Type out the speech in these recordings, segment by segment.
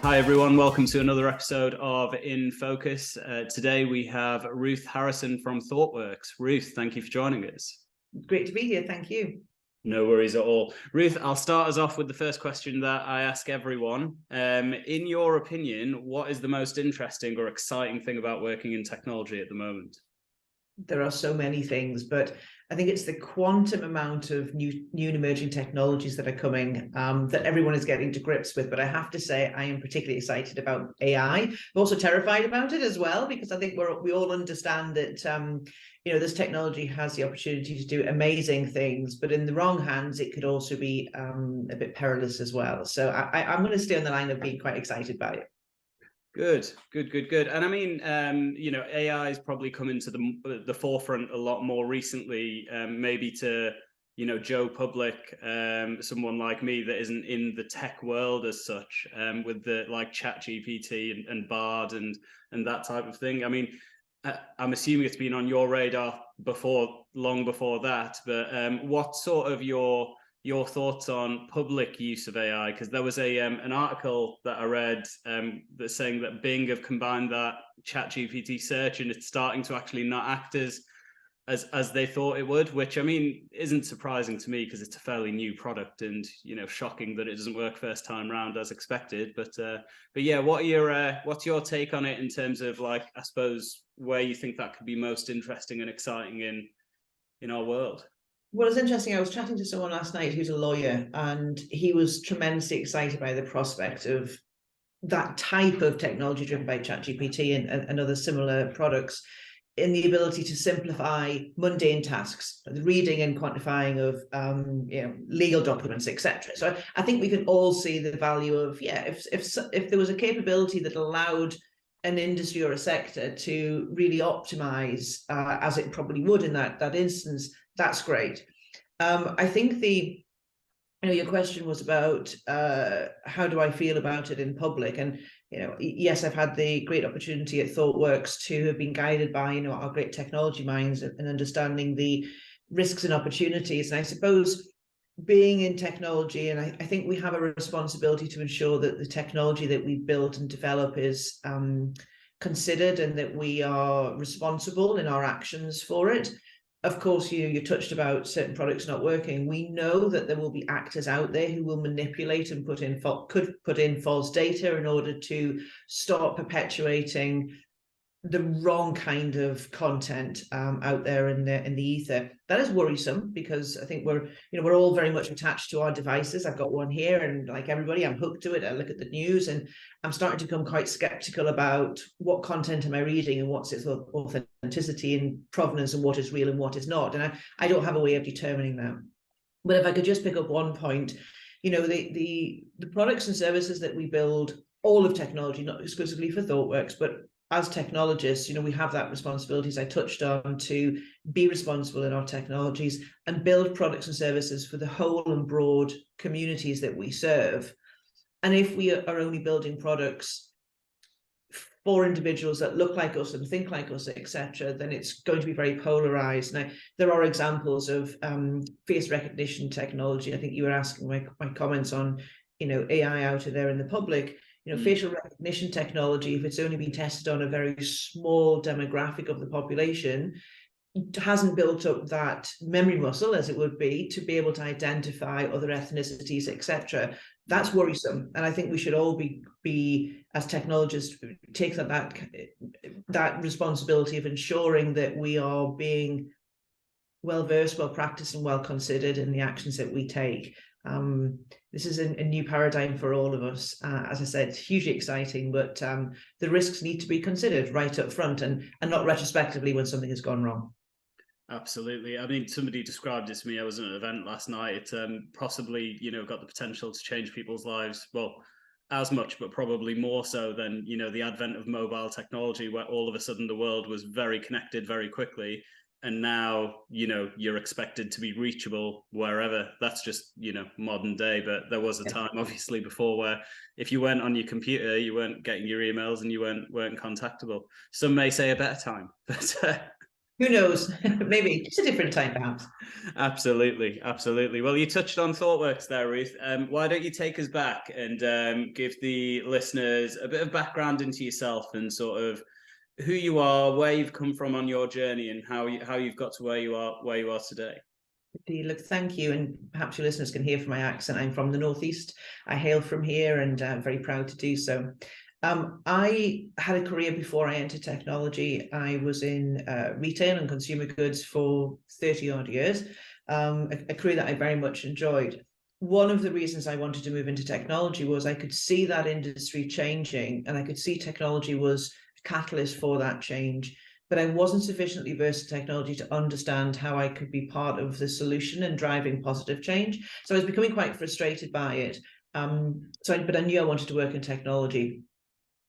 Hi everyone, welcome to another episode of In Focus. Today we have Ruth Harrison from Thoughtworks. Ruth, thank you for joining us. Great to be here, thank you. No worries at all. Ruth, I'll start us off with the first question that I ask everyone. In your opinion, what is the most interesting or exciting thing about working in technology at the moment? There are so many things, but I think it's the quantum amount of new and emerging technologies that are coming that everyone is getting to grips with. But I have to say, I am particularly excited about AI. I'm also terrified about it as well, because I think we all understand that this technology has the opportunity to do amazing things, but in the wrong hands, it could also be a bit perilous as well. So I'm going to stay on the line of being quite excited by it. Good. And I mean, AI has probably come into the forefront a lot more recently, maybe to, Joe Public, someone like me that isn't in the tech world as such, with the like ChatGPT and Bard and that type of thing. I mean, I'm assuming it's been on your radar long before that, but what sort of your thoughts on public use of AI? Because there was an article that I read that's saying that Bing have combined that ChatGPT search and it's starting to actually not act as they thought it would, which I mean isn't surprising to me because it's a fairly new product and shocking that it doesn't work first time round as expected. But yeah, what's your take on it in terms of, like, I suppose where you think that could be most interesting and exciting in our world? Well, it's interesting. I was chatting to someone last night who's a lawyer, and he was tremendously excited by the prospect of that type of technology driven by ChatGPT and other similar products in the ability to simplify mundane tasks, the reading and quantifying of legal documents, etc. So I think we can all see the value of, if there was a capability that allowed an industry or a sector to really optimize, as it probably would in that instance, that's great. I think your question was about how do I feel about it in public, and yes, I've had the great opportunity at Thoughtworks to have been guided by our great technology minds and understanding the risks and opportunities. And I suppose being in technology, and I think we have a responsibility to ensure that the technology that we build and develop is considered and that we are responsible in our actions for it. Of course, you touched about certain products not working. We know that there will be actors out there who will manipulate and could put in false data in order to start perpetuating the wrong kind of content out there in the ether. That is worrisome, because I think we're all very much attached to our devices. I've got one here, and like everybody, I'm hooked to it. I look at the news, and I'm starting to become quite skeptical about what content am I reading and what's its authenticity and provenance, and what is real and what is not. And I don't have a way of determining that. But if I could just pick up one point, the products and services that we build, all of technology, not exclusively for Thoughtworks, but as technologists, we have that responsibility, as I touched on, to be responsible in our technologies and build products and services for the whole and broad communities that we serve. And if we are only building products for individuals that look like us and think like us, etc., then it's going to be very polarized. Now, there are examples of face recognition technology. I think you were asking my comments on, AI out there in the public. Facial recognition technology, if it's only been tested on a very small demographic of the population, hasn't built up that memory muscle, as it would be, to be able to identify other ethnicities, etc. That's worrisome, and I think we should all be as technologists take that responsibility of ensuring that we are being well versed, well practiced, and well considered in the actions that we take. This is a new paradigm for all of us. As I said, it's hugely exciting, but the risks need to be considered right up front and not retrospectively when something has gone wrong. Absolutely. I mean, somebody described it to me. I was at an event last night. Possibly, got the potential to change people's lives. Well, as much, but probably more so than, the advent of mobile technology, where all of a sudden the world was very connected very quickly. And now, you're expected to be reachable wherever. That's just, modern day. But there was a time, obviously, before where if you weren't on your computer, you weren't getting your emails and you weren't contactable. Some may say a better time, but Who knows? Maybe it's a different time, perhaps. Absolutely, absolutely. Well, you touched on ThoughtWorks there, Ruth. Why don't you take us back and give the listeners a bit of background into yourself and sort of who you are, where you've come from on your journey, and how you've got to where you are today. Look, thank you. And perhaps your listeners can hear from my accent. I'm from the Northeast. I hail from here, and I'm very proud to do so. I had a career before I entered technology. I was in retail and consumer goods for 30 odd years, a career that I very much enjoyed. One of the reasons I wanted to move into technology was I could see that industry changing, and I could see technology was a catalyst for that change. But I wasn't sufficiently versed in technology to understand how I could be part of the solution and driving positive change. So I was becoming quite frustrated by it. But I knew I wanted to work in technology.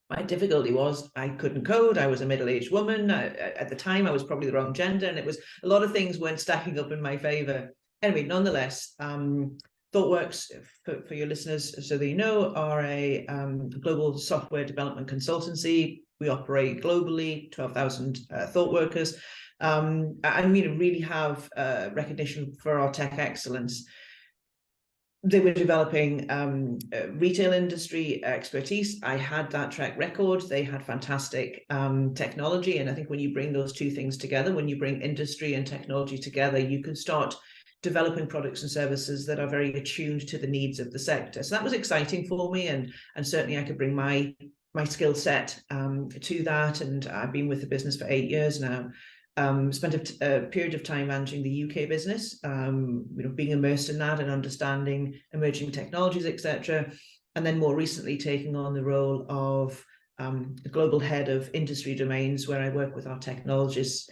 My difficulty was I couldn't code. I was a middle-aged woman. At the time, I was probably the wrong gender, and it was a lot of things weren't stacking up in my favor. Anyway, nonetheless, ThoughtWorks, for your listeners, so that you know, are a global software development consultancy. We operate globally, 12,000 thought workers, and we really have recognition for our tech excellence. They were developing retail industry expertise. I had that track record. They had fantastic technology. And I think when you bring those two things together, when you bring industry and technology together, you can start developing products and services that are very attuned to the needs of the sector. So that was exciting for me. And certainly I could bring my skill set to that. And I've been with the business for 8 years now. Spent a period of time managing the UK business, being immersed in that and understanding emerging technologies, etc. And then more recently taking on the role of the global head of industry domains, where I work with our technologists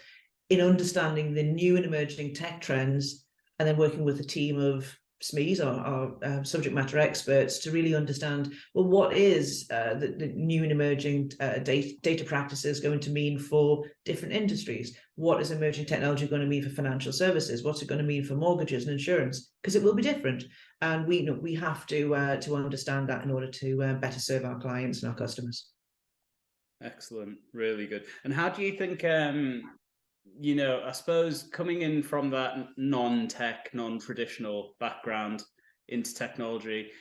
in understanding the new and emerging tech trends, and then working with a team of SMEs, our subject matter experts, to really understand, well, what is the new and emerging data practices going to mean for different industries? What is emerging technology going to mean for financial services? What's it going to mean for mortgages and insurance? Because it will be different. And we have to understand that in order to better serve our clients and our customers. Excellent. Really good. And how do you think, I suppose coming in from that non-tech, non-traditional background into technology,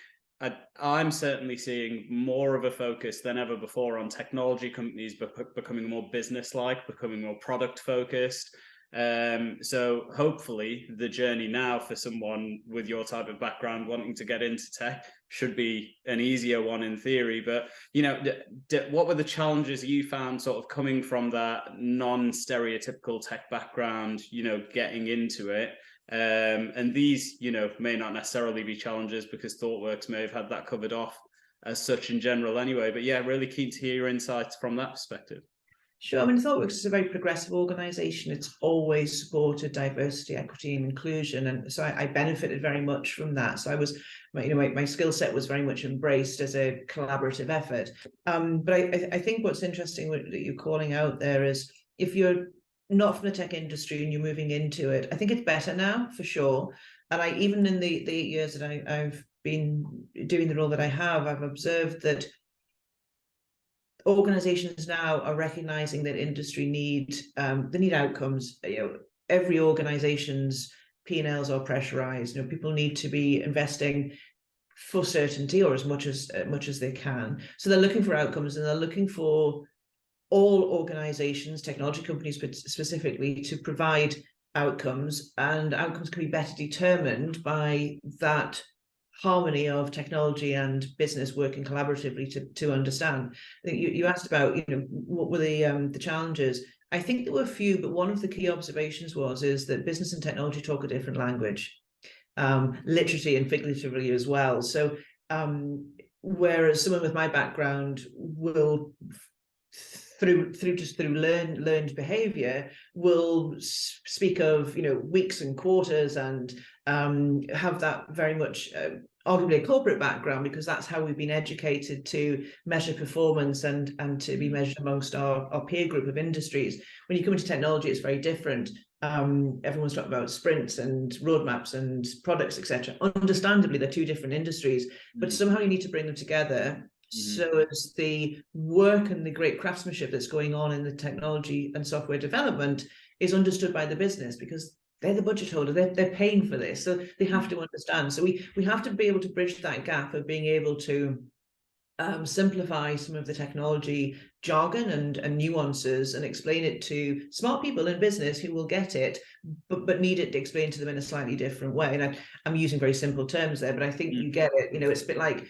I'm certainly seeing more of a focus than ever before on technology companies becoming more business-like, becoming more product-focused. So hopefully the journey now for someone with your type of background wanting to get into tech should be an easier one in theory. But, what were the challenges you found sort of coming from that non-stereotypical tech background, getting into it? And these, may not necessarily be challenges because ThoughtWorks may have had that covered off as such in general anyway. But yeah, really keen to hear your insights from that perspective. Sure. I mean, ThoughtWorks is a very progressive organisation. It's always supported diversity, equity, and inclusion, and so I benefited very much from that. So I was, my skill set was very much embraced as a collaborative effort. But I think what's interesting that you're calling out there is, if you're not from the tech industry and you're moving into it, I think it's better now for sure. And even in the 8 years that I've been doing the role that I have, I've observed that organizations now are recognizing that industry need outcomes. Every organization's P&Ls are pressurized. People need to be investing for certainty, or as much as they can. So they're looking for outcomes, and they're looking for all organizations, technology companies specifically, to provide outcomes, and outcomes can be better determined by that harmony of technology and business working collaboratively to understand. I think you asked about, what were the challenges. I think there were a few, but one of the key observations is that business and technology talk a different language, literally and figuratively as well. So whereas someone with my background will through learned behavior will speak of weeks and quarters, and have that very much arguably a corporate background, because that's how we've been educated to measure performance and to be measured amongst our peer group of industries. When you come into technology, it's very different. Everyone's talking about sprints and roadmaps and products, etc. Understandably, they're two different industries, but somehow you need to bring them together. So as the work and the great craftsmanship that's going on in the technology and software development is understood by the business, because they're the budget holder, they're paying for this, so they have to understand. So we have to be able to bridge that gap of being able to simplify some of the technology jargon and nuances, and explain it to smart people in business who will get it, but need it explained to them in a slightly different way. And I'm using very simple terms there, but I think you get it. It's a bit like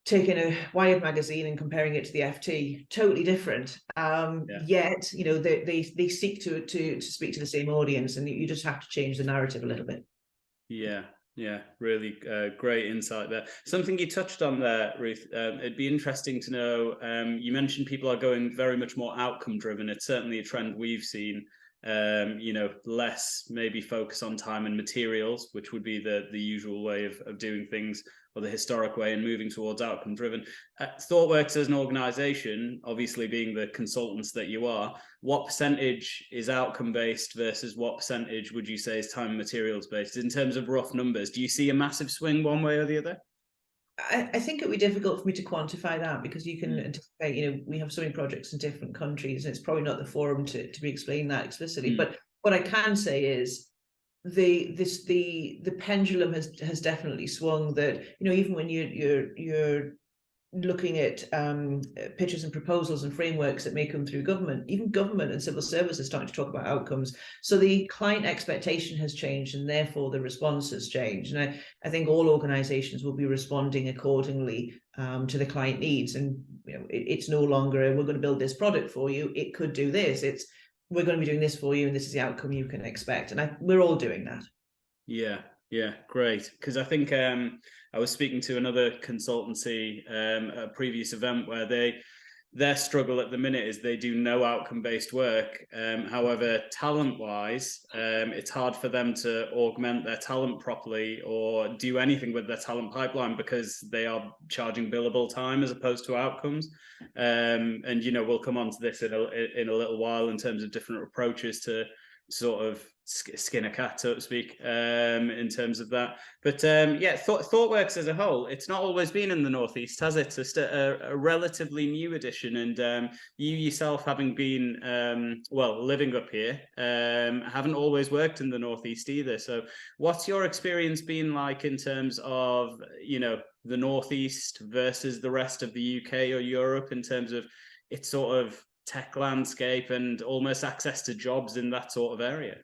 taking a Wired magazine and comparing it to the FT, totally different. Yet, they seek to speak to the same audience, and you just have to change the narrative a little bit. Yeah, really great insight there. Something you touched on there, Ruth, it'd be interesting to know, you mentioned people are going very much more outcome driven. It's certainly a trend we've seen, less maybe focus on time and materials, which would be the usual way of doing things, or the historic way, and moving towards outcome driven. ThoughtWorks as an organization, obviously being the consultants that you are, what percentage is outcome based versus what percentage would you say is time and materials based, in terms of rough numbers? Do you see a massive swing one way or the other? I think it would be difficult for me to quantify that, because you can anticipate, we have so many projects in different countries, and it's probably not the forum to be explaining that explicitly. But what I can say is the pendulum has definitely swung, that even when you're looking at pitches and proposals and frameworks that may come through government, even government and civil service is starting to talk about outcomes. So the client expectation has changed, and therefore the response has changed. And I think all organizations will be responding accordingly to the client needs. And it's no longer, we're going to build this product for you, it could do this. It's, we're going to be doing this for you, and this is the outcome you can expect. And we're all doing that. Yeah, great. Because I think I was speaking to another consultancy at a previous event where their struggle at the minute is they do no outcome-based work. However, talent-wise, it's hard for them to augment their talent properly or do anything with their talent pipeline, because they are charging billable time as opposed to outcomes. And we'll come on to this in a little while in terms of different approaches to sort of skin a cat, so to speak, in terms of that. But ThoughtWorks as a whole, it's not always been in the Northeast, has it? It's a relatively new addition, and you yourself, having been living up here, haven't always worked in the Northeast either. So what's your experience been like in terms of the Northeast versus the rest of the UK or Europe, in terms of its sort of tech landscape and almost access to jobs in that sort of area?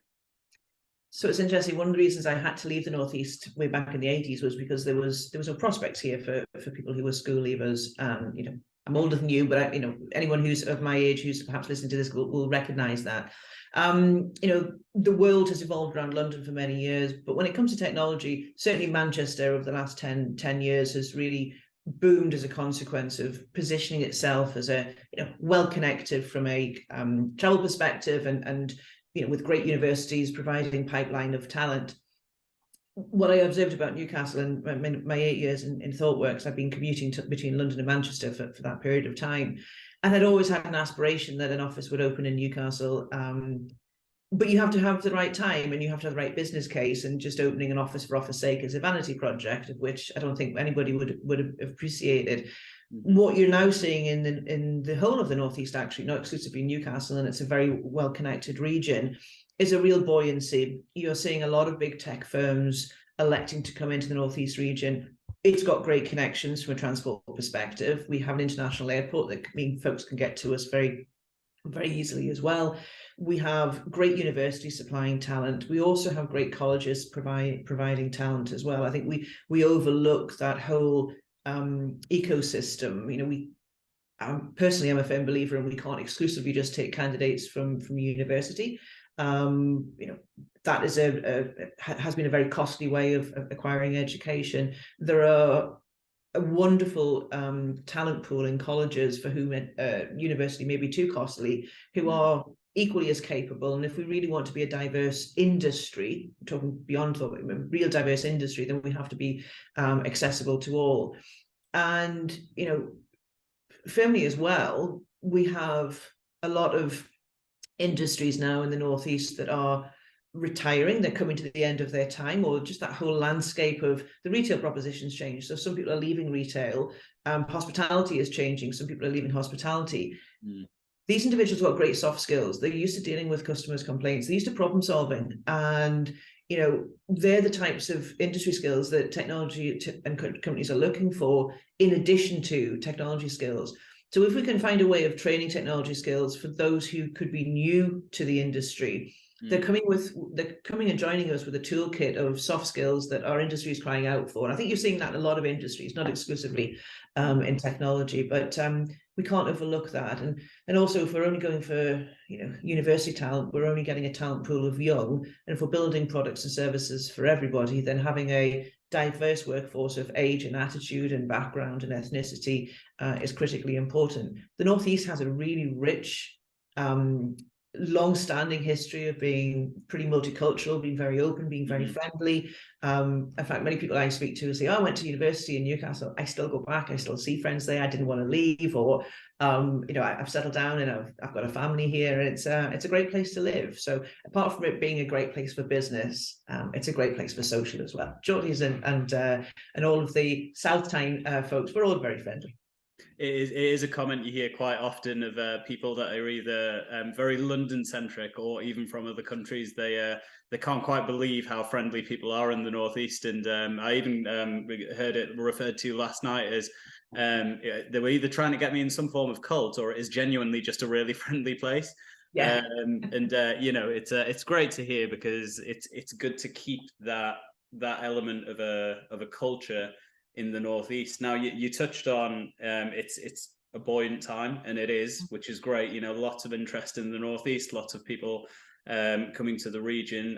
So it's interesting. One of the reasons I had to leave the Northeast way back in the 80s was because there was no prospects here for people who were school leavers. I'm older than you, but anyone who's of my age who's perhaps listening to this will recognise that. The world has evolved around London for many years, but when it comes to technology, certainly Manchester over the last 10 years has really boomed as a consequence of positioning itself as a well connected from a travel perspective, and with great universities providing pipeline of talent. What I observed about Newcastle in my 8 years in ThoughtWorks, I've been commuting between London and Manchester for that period of time, and I'd always had an aspiration that an office would open in Newcastle. But you have to have the right time, and you have to have the right business case, and just opening an office for office sake is a vanity project, of which I don't think anybody would have appreciated. What you're now seeing in the whole of the Northeast, actually, not exclusively Newcastle, and it's a very well-connected region, is a real buoyancy. You're seeing a lot of big tech firms electing to come into the Northeast region. It's got great connections from a transport perspective. We have an international airport that means folks can get to us very, very easily as well. We have great universities supplying talent. We also have great colleges providing talent as well. I think we overlook that whole ecosystem. Personally, I'm a firm believer, and we can't exclusively just take candidates from university. That is has been a very costly way of acquiring education. There are a wonderful talent pool in colleges for whom university may be too costly, who are equally as capable. And if we really want to be a diverse industry, talking beyond a real diverse industry, then we have to be accessible to all. And firmly as well, we have a lot of industries now in the Northeast that are retiring. They're coming to the end of their time, or just that whole landscape of the retail propositions change. So some people are leaving retail. Hospitality is changing. Some people are leaving hospitality. these individuals have got great soft skills. They're used to dealing with customers' complaints. They're used to problem solving. And, they're the types of industry skills that technology and companies are looking for in addition to technology skills. So if we can find a way of training technology skills for those who could be new to the industry, they're coming and joining us with a toolkit of soft skills that our industry is crying out for. And I think you're seeing that in a lot of industries, not exclusively in technology, but we can't overlook that. And also, if we're only going for university talent, we're only getting a talent pool of young. And if we're building products and services for everybody, then having a diverse workforce of age and attitude and background and ethnicity is critically important. The Northeast has a really rich long-standing history of being pretty multicultural, being very open, being very friendly. In fact, many people I speak to say, "Oh, I went to university in Newcastle. I still go back. I still see friends there. I didn't want to leave," or I've settled down and I've got a family here. And it's a great place to live. So apart from it being a great place for business, it's a great place for social as well. Geordies and all of the South Tyne folks, we're all very friendly. It is a comment you hear quite often of people that are either very London-centric or even from other countries. They can't quite believe how friendly people are in the Northeast. And I even heard it referred to last night as they were either trying to get me in some form of cult, or it is genuinely just a really friendly place. Yeah. It's great to hear, because it's good to keep that element of a culture in the Northeast. Now, you touched on it's a buoyant time, and it is, which is great. Lots of interest in the Northeast, lots of people coming to the region.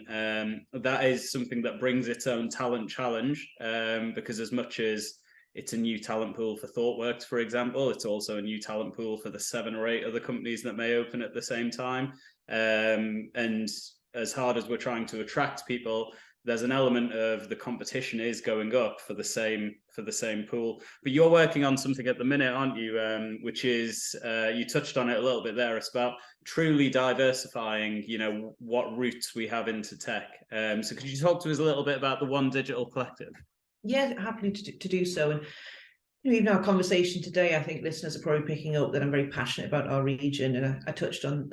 That is something that brings its own talent challenge, because as much as it's a new talent pool for Thoughtworks, for example, it's also a new talent pool for the 7 or 8 other companies that may open at the same time. And as hard as we're trying to attract people, there's an element of the competition is going up for the same pool. But you're working on something at the minute, aren't you? Which is you touched on it a little bit there. It's about truly diversifying, what routes we have into tech. So could you talk to us a little bit about the One Digital Collective? Yeah, happily to do so. And even our conversation today, I think listeners are probably picking up that I'm very passionate about our region, and I touched on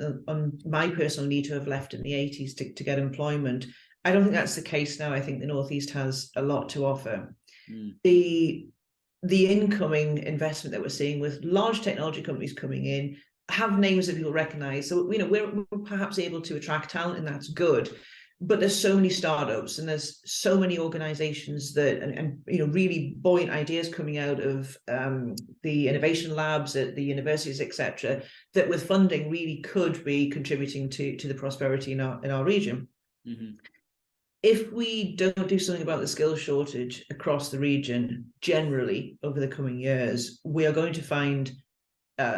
my personal need to have left in the 80s to get employment. I don't think that's the case now. I think the Northeast has a lot to offer. The incoming investment that we're seeing with large technology companies coming in have names that people recognize. So, we're perhaps able to attract talent, and that's good. But there's so many startups, and there's so many organizations that, and really buoyant ideas coming out of the innovation labs at the universities, etc., that with funding really could be contributing to the prosperity in our region. If we don't do something about the skills shortage across the region generally over the coming years, we are going to find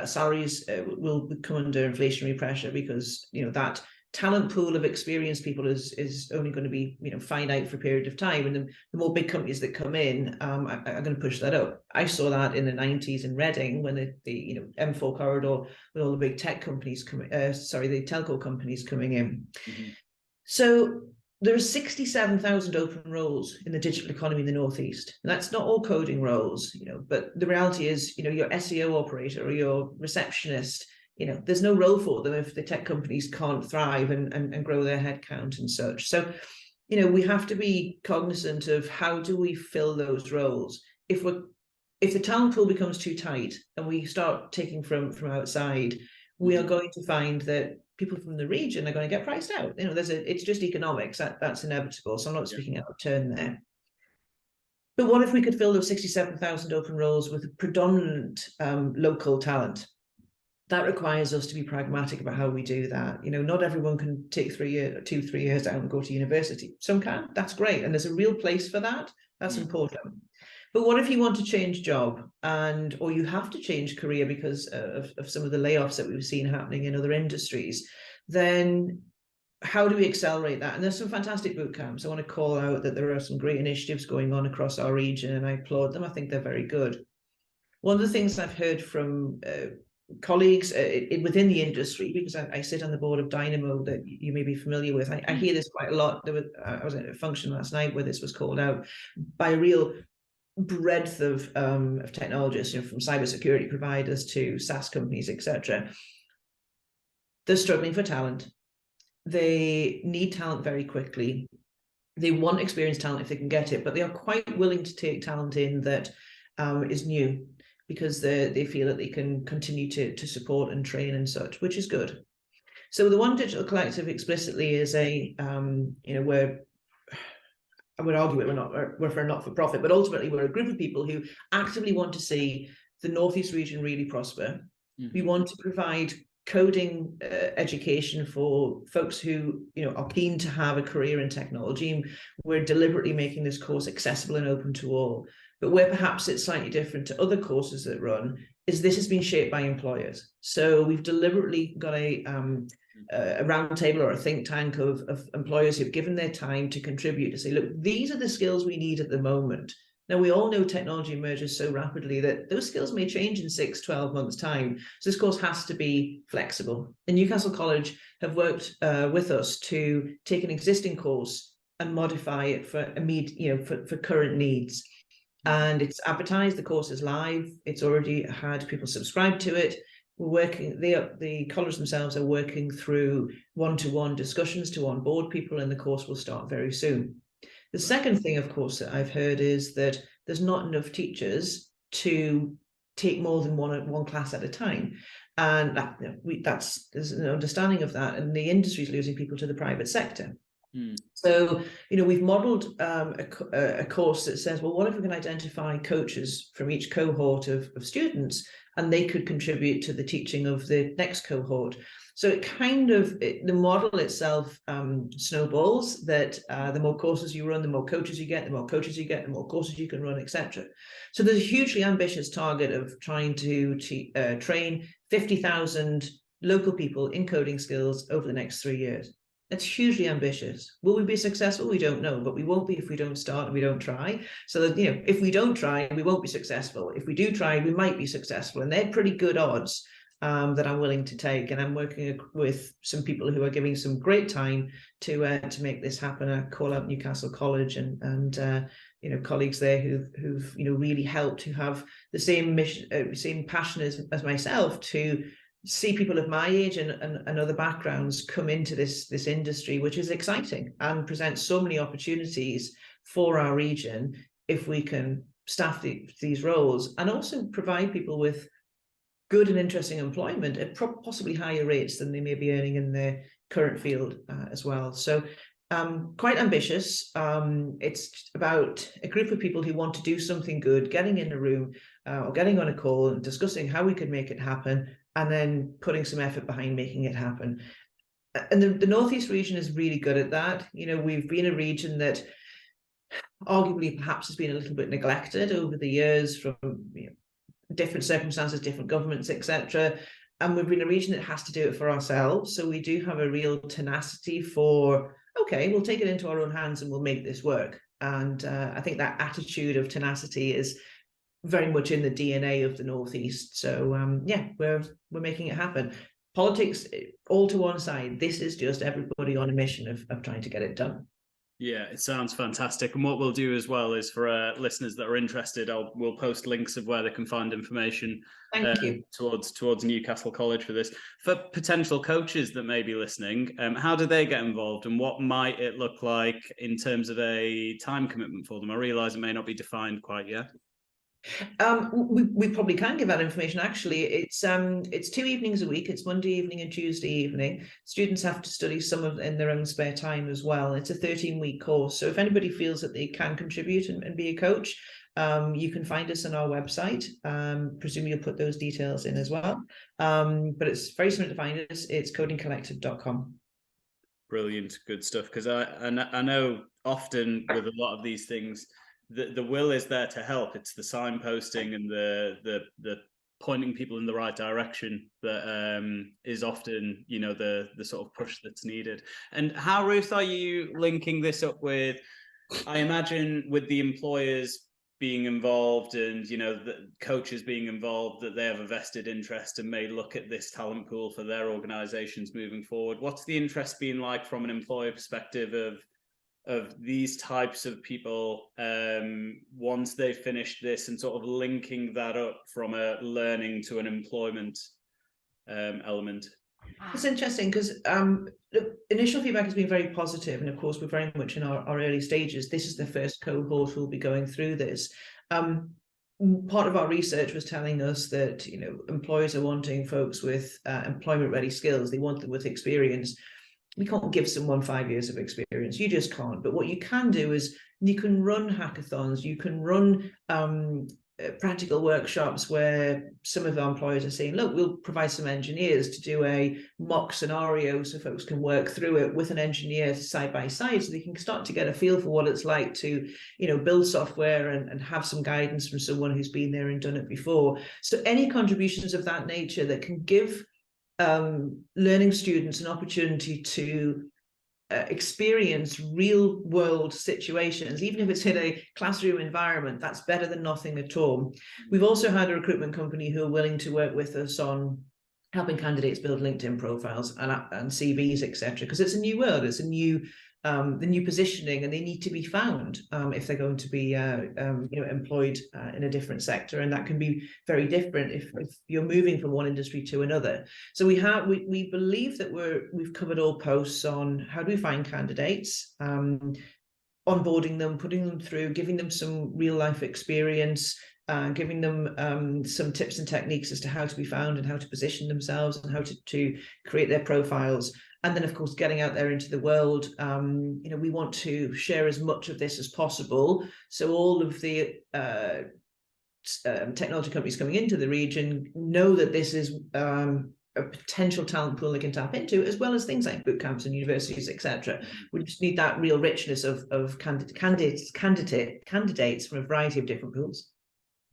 salaries will come under inflationary pressure, because that talent pool of experienced people is only going to be finite for a period of time, and the more big companies that come in are going to push that up. I saw that in the 90s in Reading, when the M4 corridor with all the big tech companies the telco companies coming in. So there are 67,000 open roles in the digital economy in the Northeast. And that's not all coding roles, but the reality is, your SEO operator or your receptionist, there's no role for them if the tech companies can't thrive and grow their headcount and such. So, we have to be cognizant of how do we fill those roles. If the talent pool becomes too tight and we start taking from outside, we are going to find that people from the region are going to get priced out. It's just economics. That's inevitable. So I'm not speaking out of turn there. But what if we could fill those 67,000 open roles with predominant local talent? That requires us to be pragmatic about how we do that. Not everyone can take 3 years out and go to university. Some can. That's great. And there's a real place for that. That's important. But what if you want to change job or you have to change career because of some of the layoffs that we've seen happening in other industries? Then how do we accelerate that? And there's some fantastic boot camps. I want to call out that there are some great initiatives going on across our region, and I applaud them. I think they're very good. One of the things I've heard from colleagues within the industry, because I sit on the board of Dynamo that you may be familiar with, I hear this quite a lot. I was at a function last night where this was called out by a real breadth of technologists, from cybersecurity providers to SaaS companies, etc. they're struggling for talent. They need talent very quickly. They want experienced talent if they can get it, but they are quite willing to take talent in that is new, because they feel that they can continue to support and train and such, which is good. So the One Digital Collective explicitly is a, where I would argue we're for a not-for-profit, but ultimately we're a group of people who actively want to see the Northeast region really prosper. Mm-hmm. We want to provide coding education for folks who are keen to have a career in technology, and we're deliberately making this course accessible and open to all. But where perhaps it's slightly different to other courses that run is this has been shaped by employers. So we've deliberately got a roundtable or a think tank of employers who've given their time to contribute, to say, look, these are the skills we need at the moment. Now, we all know technology emerges so rapidly that those skills may change in 6-12 months' time. So this course has to be flexible. And Newcastle College have worked with us to take an existing course and modify it for for current needs. And it's advertised, the course is live, it's already had people subscribe to it. We're working, the college themselves are working through one-to-one discussions to onboard people, and the course will start very soon. The second thing, of course, that I've heard is that there's not enough teachers to take more than one class at a time. And there's an understanding of that, and the industry is losing people to the private sector. So, we've modeled a course that says, well, what if we can identify coaches from each cohort of students, and they could contribute to the teaching of the next cohort. So it the model itself snowballs, that the more courses you run, the more coaches you get, the more coaches you get, the more courses you can run, etc. So there's a hugely ambitious target of trying to train 50,000 local people in coding skills over the next 3 years. It's hugely ambitious. Will we be successful? We don't know, but we won't be if we don't start and we don't try. So that, if we don't try, we won't be successful. If we do try, we might be successful. And they're pretty good odds that I'm willing to take. And I'm working with some people who are giving some great time to make this happen. I call out Newcastle College and colleagues there who've really helped, who have the same mission, same passion as myself, to see people of my age and other backgrounds come into this industry, which is exciting and presents so many opportunities for our region if we can staff these roles, and also provide people with good and interesting employment at possibly higher rates than they may be earning in their current field as well. So quite ambitious. It's about a group of people who want to do something good, getting in a room or getting on a call and discussing how we could make it happen, and then putting some effort behind making it happen. And the Northeast region is really good at that. We've been a region that arguably perhaps has been a little bit neglected over the years from different circumstances, different governments, etc. And we've been a region that has to do it for ourselves. So we do have a real tenacity for, okay, we'll take it into our own hands and we'll make this work. And I think that attitude of tenacity is very much in the DNA of the Northeast. So we're making it happen. Politics all to one side. This is just everybody on a mission of trying to get it done. Yeah, it sounds fantastic. And what we'll do as well is, for listeners that are interested, we'll post links of where they can find information towards Newcastle College for this. For potential coaches that may be listening, how do they get involved, and what might it look like in terms of a time commitment for them? I realise it may not be defined quite yet. We probably can give that information. Actually, it's 2 evenings a week. It's Monday evening and Tuesday evening. Students have to study some of it in their own spare time as well. It's a 13-week course. So if anybody feels that they can contribute and be a coach, you can find us on our website. Presume you'll put those details in as well. But it's very simple to find us. It's codingcollective.com. Brilliant, good stuff. Because I know often with a lot of these things, the will is there to help. It's the signposting and the pointing people in the right direction that is often, the sort of push that's needed. And how, Ruth, are you linking this up with, I imagine, with the employers being involved and, the coaches being involved, that they have a vested interest and may look at this talent pool for their organizations moving forward? What's the interest been like from an employer perspective of these types of people once they've finished this, and sort of linking that up from a learning to an employment element? It's interesting because the initial feedback has been very positive, and of course we're very much in our early stages. This is the first cohort who'll be going through this. Part of our research was telling us that employers are wanting folks with employment ready skills. They want them with experience. We can't give someone 5 years of experience. You just can't. But what you can do is you can run hackathons. You can run practical workshops where some of our employers are saying, look, we'll provide some engineers to do a mock scenario so folks can work through it with an engineer side by side, so they can start to get a feel for what it's like to build software and have some guidance from someone who's been there and done it before. So any contributions of that nature that can give learning students an opportunity to experience real world situations, even if it's in a classroom environment, that's better than nothing at all. We've also had a recruitment company who are willing to work with us on helping candidates build LinkedIn profiles and CVs, etc., because it's a new world, it's a new the new positioning, and they need to be found if they're going to be employed in a different sector, and that can be very different if you're moving from one industry to another. So we believe that we've covered all posts on how do we find candidates, onboarding them, putting them through, giving them some real life experience, giving them some tips and techniques as to how to be found and how to position themselves and how to create their profiles. And then, of course, getting out there into the world, we want to share as much of this as possible. So all of the technology companies coming into the region know that this is a potential talent pool they can tap into, as well as things like boot camps and universities, etc. We just need that real richness of candidates from a variety of different pools.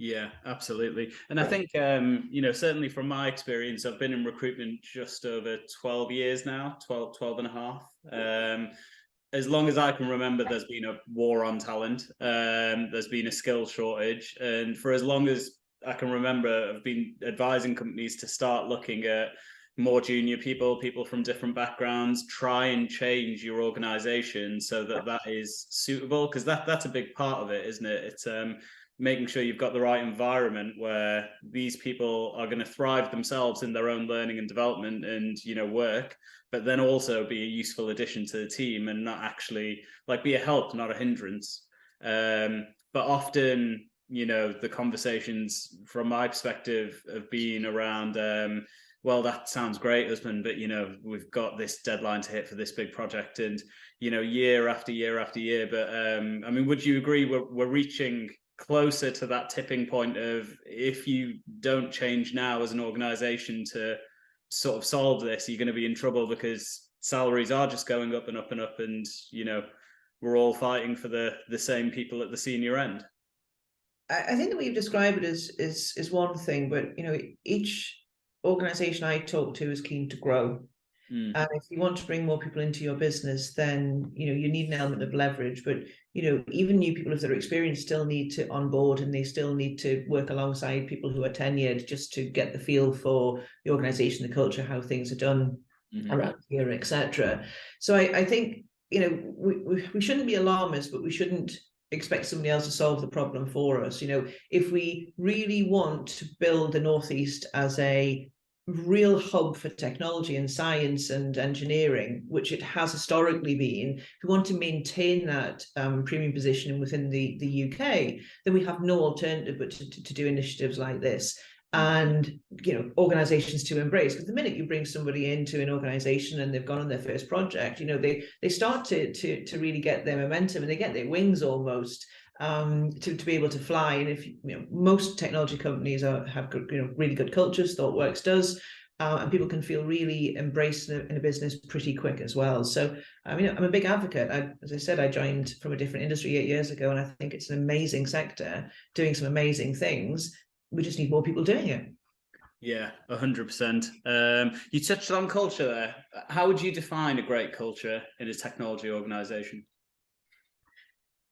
Yeah, absolutely. And I think, certainly from my experience, I've been in recruitment just over 12 years now, 12 and a half. As long as I can remember, there's been a war on talent. There's been a skill shortage. And for as long as I can remember, I've been advising companies to start looking at more junior people from different backgrounds, try and change your organization so that is suitable, because that's a big part of it, isn't it? It's making sure you've got the right environment where these people are going to thrive themselves in their own learning and development and work, but then also be a useful addition to the team and not actually be a help, not a hindrance. But often the conversations from my perspective have been around well, that sounds great, husband, but we've got this deadline to hit for this big project, and year after year after year. But I mean, would you agree we're reaching closer to that tipping point of, if you don't change now as an organization to sort of solve this, you're going to be in trouble, because salaries are just going up and up and up, and we're all fighting for the same people at the senior end? I think the way you've described it is one thing, but each organization I talk to is keen to grow. And if you want to bring more people into your business, then you need an element of leverage. But even new people, if they're experienced, still need to onboard, and they still need to work alongside people who are tenured, just to get the feel for the organization, the culture, how things are done around here, etc. So I think we shouldn't be alarmist, but we shouldn't expect somebody else to solve the problem for us. If we really want to build the Northeast as a real hub for technology and science and engineering, which it has historically been, if we want to maintain that premium position within the UK, then we have no alternative but to do initiatives like this, and organizations to embrace. Because the minute you bring somebody into an organization and they've gone on their first project, they start to really get their momentum, and they get their wings almost, to be able to fly. And if most technology companies have really good cultures, Thoughtworks does, and people can feel really embraced in a business pretty quick as well. So I'm a big advocate. As I said, I joined from a different industry 8 years ago, and I think it's an amazing sector doing some amazing things. We just need more people doing it. Yeah, 100%. You touched on culture there. How would you define a great culture in a technology organization?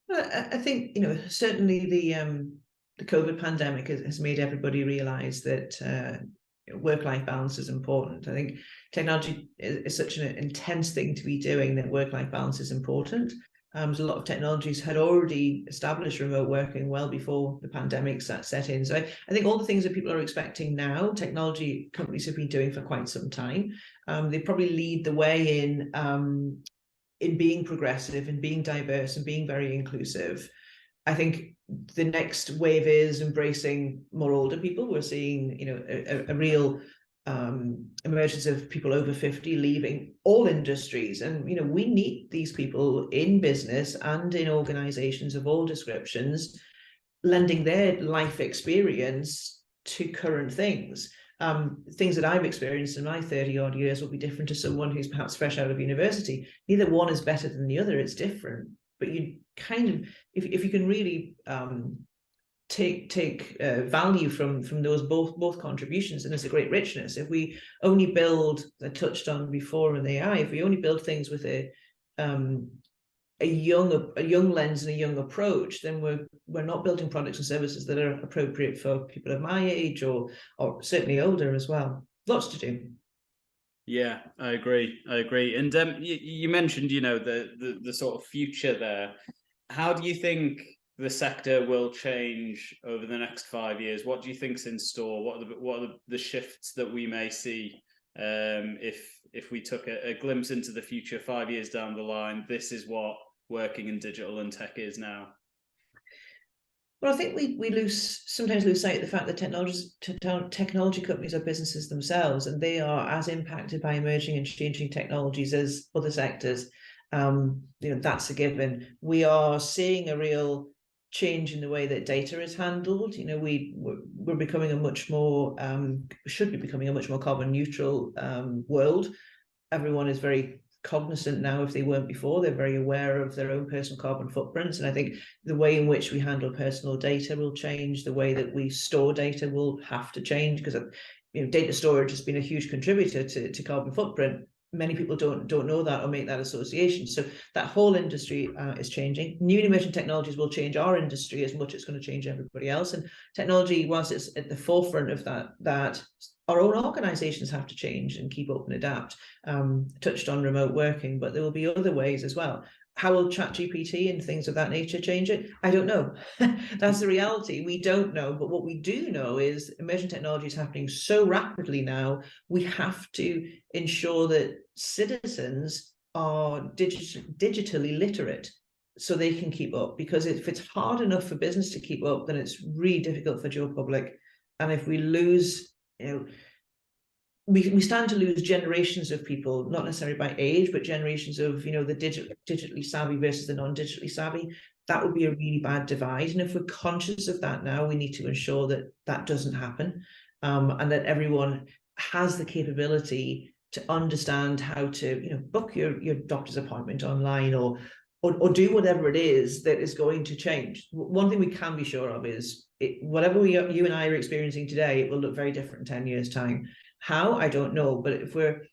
Well, I think certainly the COVID pandemic has made everybody realize that work-life balance is important. I think technology is such an intense thing to be doing that work-life balance is important. A lot of technologies had already established remote working well before the pandemic set in. So I think all the things that people are expecting now, technology companies have been doing for quite some time. They probably lead the way in being progressive and being diverse and being very inclusive. I think the next wave is embracing more older people. We're seeing, a real emergence of people over 50 leaving all industries. And, we need these people in business and in organizations of all descriptions, lending their life experience to current things. Things that I've experienced in my 30 odd years will be different to someone who's perhaps fresh out of university. Neither one is better than the other, it's different. But you kind of, if you can really take value from those both contributions, and there's a great richness. If we only build, I touched on before in AI, if we only build things with a young lens and a young approach, then we're not building products and services that are appropriate for people of my age or certainly older as well. Lots to do. Yeah, I agree. And you mentioned, the sort of future there. How do you think the sector will change over the next 5 years? What do you think's in store? What are the shifts that we may see if we took a glimpse into the future 5 years down the line? This is what working in digital and tech is now. Well, I think we sometimes lose sight of the fact that technology companies are businesses themselves, and they are as impacted by emerging and changing technologies as other sectors. That's a given. We are seeing a real change in the way that data is handled. We're becoming should be becoming a much more carbon neutral world. Everyone is very cognizant now. If they weren't before, they're very aware of their own personal carbon footprints, and I think the way in which we handle personal data will change. The way that we store data will have to change, because data storage has been a huge contributor to carbon footprint. Many people don't know that or make that association. So that whole industry is changing. New and emerging technologies will change our industry as much as it's going to change everybody else. And technology, whilst it's at the forefront of that our own organizations have to change and keep up and adapt. Touched on remote working, but there will be other ways as well. How will ChatGPT and things of that nature change it? I don't know. That's the reality. We don't know. But what we do know is emerging technology is happening so rapidly now. We have to ensure that citizens are digitally literate so they can keep up. Because if it's hard enough for business to keep up, then it's really difficult for Joe Public. And if we lose, we stand to lose generations of people, not necessarily by age, but generations of, the digitally savvy versus the non-digitally savvy. That would be a really bad divide. And if we're conscious of that now, we need to ensure that that doesn't happen, and that everyone has the capability to understand how to, book your doctor's appointment online or do whatever it is that is going to change. One thing we can be sure of is whatever you and I are experiencing today, it will look very different in 10 years' time. How? I don't know. But if we're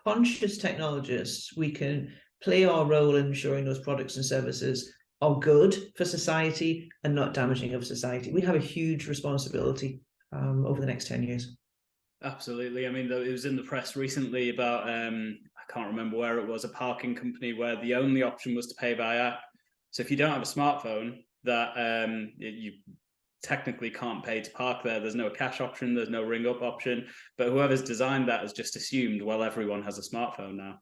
conscious technologists, we can play our role in ensuring those products and services are good for society and not damaging of society. We have a huge responsibility over the next 10 years. Absolutely. I mean, it was in the press recently about, I can't remember where it was, a parking company where the only option was to pay by app. So if you don't have a smartphone, that you technically can't pay to park there. There's no cash option, there's no ring up option, but whoever's designed that has just assumed, well, everyone has a smartphone now.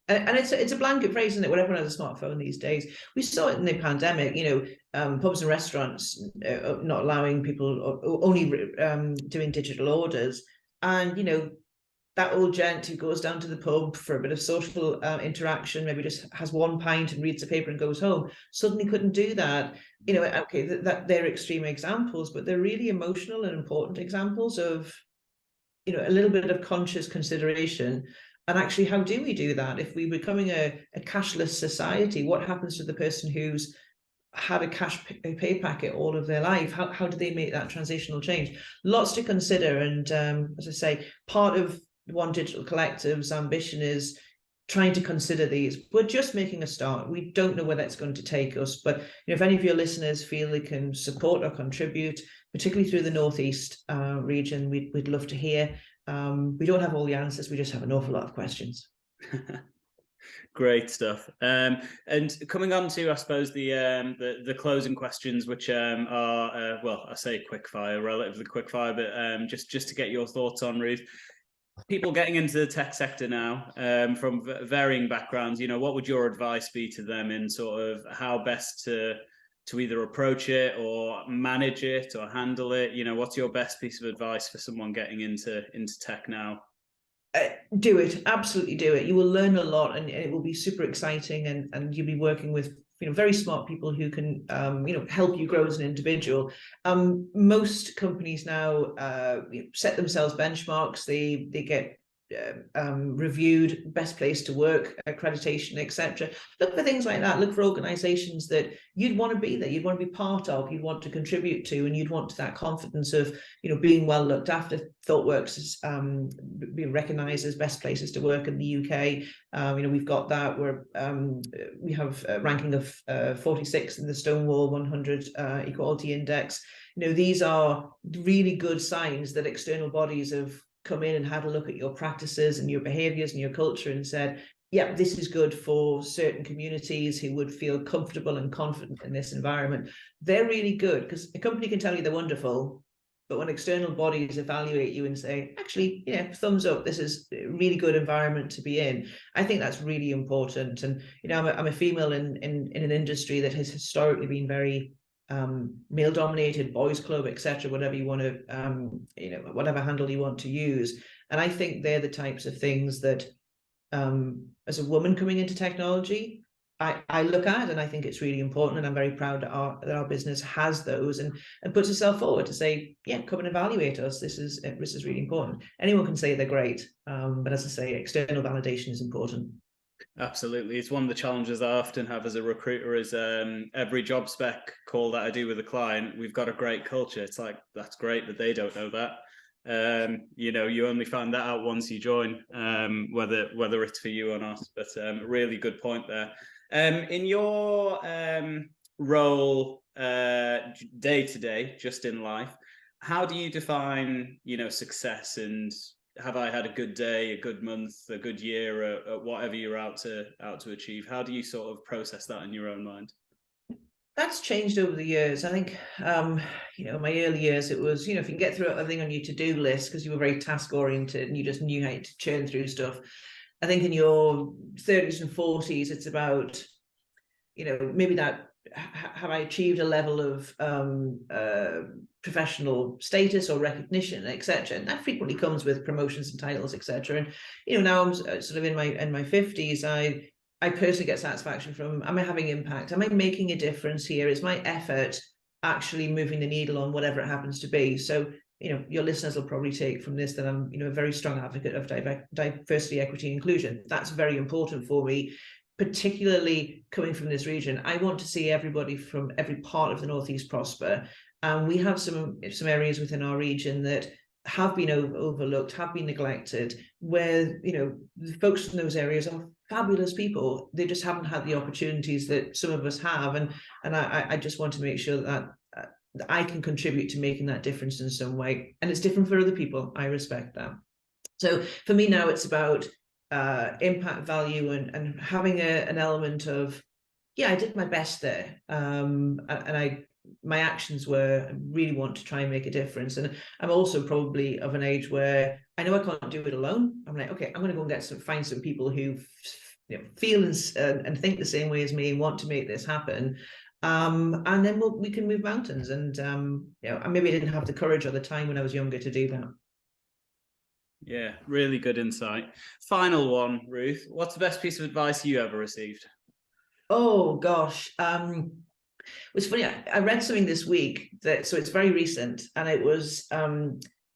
And it's a blanket phrase, isn't it? When everyone has a smartphone these days. We saw it in the pandemic, pubs and restaurants not allowing people, or only doing digital orders. And, that old gent who goes down to the pub for a bit of social interaction, maybe just has one pint and reads the paper and goes home, suddenly couldn't do that. Okay, that they're extreme examples, but they're really emotional and important examples of, a little bit of conscious consideration. And actually, how do we do that? If we're becoming a cashless society, what happens to the person who's had a cash pay packet all of their life? How do they make that transitional change? Lots to consider. And as I say, part of One Digital Collective's ambition is trying to consider these. We're just making a start. We don't know where that's going to take us. But if any of your listeners feel they can support or contribute, particularly through the Northeast region, we'd love to hear. We don't have all the answers. We just have an awful lot of questions. Great stuff. And coming on to, I suppose, the closing questions, which are well, I say quick fire, relatively quick fire, but just to get your thoughts on, Ruth. People getting into the tech sector now, from varying backgrounds, what would your advice be to them in sort of how best to either approach it or manage it or handle it? What's your best piece of advice for someone getting into tech now? Do it, absolutely do it. You will learn a lot, and it will be super exciting, and you'll be working with very smart people who can help you grow as an individual. Most companies now set themselves benchmarks. They get reviewed, best place to work, accreditation, etc. Look for things like that. Look for organizations that you'd want to be there, you'd want to be part of, you'd want to contribute to, and you'd want that confidence of being well looked after. Thoughtworks is being recognized as best places to work in the UK. We've got that. We have a ranking of 46 in the Stonewall 100 Equality Index. These are really good signs that external bodies have come in and had a look at your practices and your behaviors and your culture and said, yeah, this is good for certain communities who would feel comfortable and confident in this environment. They're really good, because a company can tell you they're wonderful, but when external bodies evaluate you and say, actually, thumbs up, this is a really good environment to be in, I think that's really important. And I'm a female in an industry that has historically been very male dominated, boys club, etc., whatever you want to whatever handle you want to use. And I think they're the types of things that as a woman coming into technology, I look at, and I think it's really important, and I'm very proud that our business has those, and puts itself forward to say, yeah, come and evaluate us. This is really important. Anyone can say they're great, but as I say, external validation is important. Absolutely. It's one of the challenges I often have as a recruiter is every job spec call that I do with a client, we've got a great culture. It's like, that's great, but they don't know that. You only find that out once you join, whether it's for you or not. But really good point there. In your role day to day, just in life, how do you define, success? And have I had a good day, a good month, a good year, whatever you're out to achieve? How do you sort of process that in your own mind? That's changed over the years. I think, my early years, it was, if you can get through everything on your to-do list because you were very task-oriented and you just knew how to churn through stuff. I think in your 30s and 40s, it's about, maybe that, have I achieved a level of professional status or recognition, etc. And that frequently comes with promotions and titles, etc. And now I'm sort of in my 50s. I personally get satisfaction from, am I having impact? Am I making a difference here? Is my effort actually moving the needle on whatever it happens to be? So, your listeners will probably take from this that I'm, a very strong advocate of diversity, equity, and inclusion. That's very important for me, particularly coming from this region. I want to see everybody from every part of the Northeast prosper. And we have some areas within our region that have been overlooked, have been neglected, where, the folks in those areas are fabulous people. They just haven't had the opportunities that some of us have. And I just want to make sure that I can contribute to making that difference in some way. And it's different for other people. I respect that. So for me now, it's about impact, value, and having an element of, yeah, I did my best there. And my actions were, I really want to try and make a difference. And I'm also probably of an age where I know I can't do it alone. I'm like, okay, I'm going to go and find some people who feel and think the same way as me and want to make this happen. And then we can move mountains. And maybe I didn't have the courage or the time when I was younger to do that. Yeah, really good insight. Final one, Ruth. What's the best piece of advice you ever received? Oh gosh. It's funny, I read something this week so it's very recent, and it was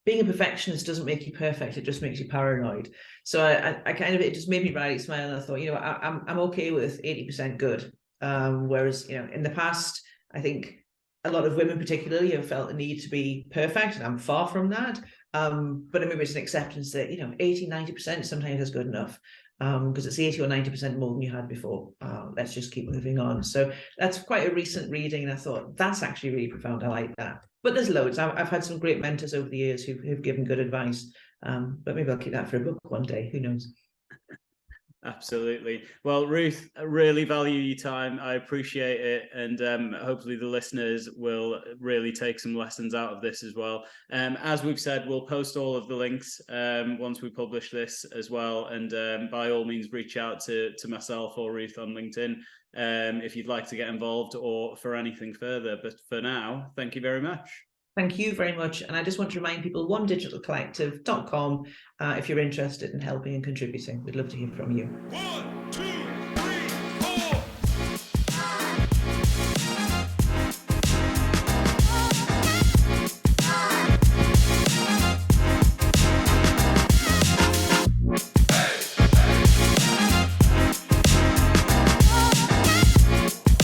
being a perfectionist doesn't make you perfect, it just makes you paranoid. So I kind of, it just made me really smile, and I thought, I'm okay with 80% good. Whereas, in the past, I think a lot of women particularly have felt the need to be perfect, and I'm far from that. But maybe it's an acceptance that, 80, 90% sometimes is good enough. Because it's 80 or 90% more than you had before. Let's just keep moving on. So that's quite a recent reading, and I thought that's actually really profound. I like that. But there's loads. I've had some great mentors over the years who've given good advice. But maybe I'll keep that for a book one day. Who knows? Absolutely. Well, Ruth, I really value your time. I appreciate it. And hopefully the listeners will really take some lessons out of this as well. As we've said, we'll post all of the links once we publish this as well. And by all means, reach out to myself or Ruth on LinkedIn if you'd like to get involved or for anything further. But for now, thank you very much. Thank you very much. And I just want to remind people, onedigitalcollective.com if you're interested in helping and contributing. We'd love to hear from you. 1, 2